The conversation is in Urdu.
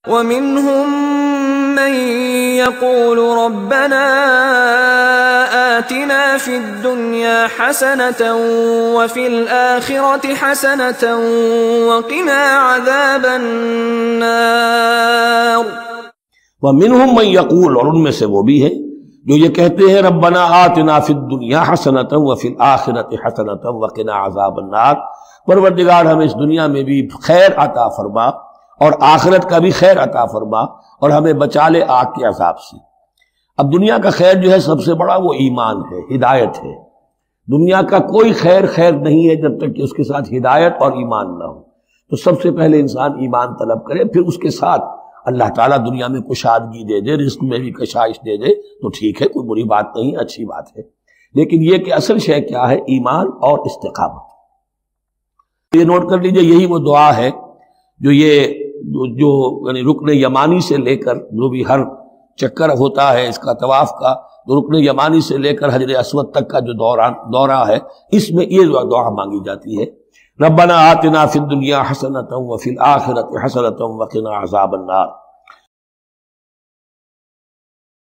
وَمِنْهُمْ مَنْ يَقُولُ رَبَّنَا آتِنَا فِي الدُّنْيَا حَسَنَةً وَفِي الْآخِرَةِ حَسَنَةً وَقِنَا عَذَابَ النَّارِ۔ وَمِنْهُمْ مَنْ يَقُولُ، اور ان میں سے وہ بھی ہے جو یہ کہتے ہیں ربنا آتنا فی الدنیا حسنۃ وفی الآخرۃ حسنۃ وقنا عذاب النار، پروردگار ہمیں اس دنیا میں بھی خیر عطا فرما اور آخرت کا بھی خیر عطا فرما اور ہمیں بچا لے آگ کے عذاب سے۔ اب دنیا کا خیر جو ہے سب سے بڑا وہ ایمان ہے، ہدایت ہے۔ دنیا کا کوئی خیر نہیں ہے جب تک کہ اس کے ساتھ ہدایت اور ایمان نہ ہو۔ تو سب سے پہلے انسان ایمان طلب کرے، پھر اس کے ساتھ اللہ تعالیٰ دنیا میں کشادگی دے دے، رزق میں بھی کشائش دے دے تو ٹھیک ہے، کوئی بری بات نہیں، اچھی بات ہے۔ لیکن یہ کہ اصل شے کیا ہے؟ ایمان اور استقامت۔ یہ نوٹ کر لیجئے، یہی وہ دعا ہے جو یعنی رکن یمانی سے لے کر جو بھی ہر چکر ہوتا ہے اس کا طواف کا، تو رکن یمانی سے لے کر حجر اسود تک کا جو دورہ ہے، اس میں یہ دعا مانگی جاتی ہے، ربنا آتنا فی الدنیا حسنۃ وفی الآخرۃ حسنۃ وقنا عذاب النار۔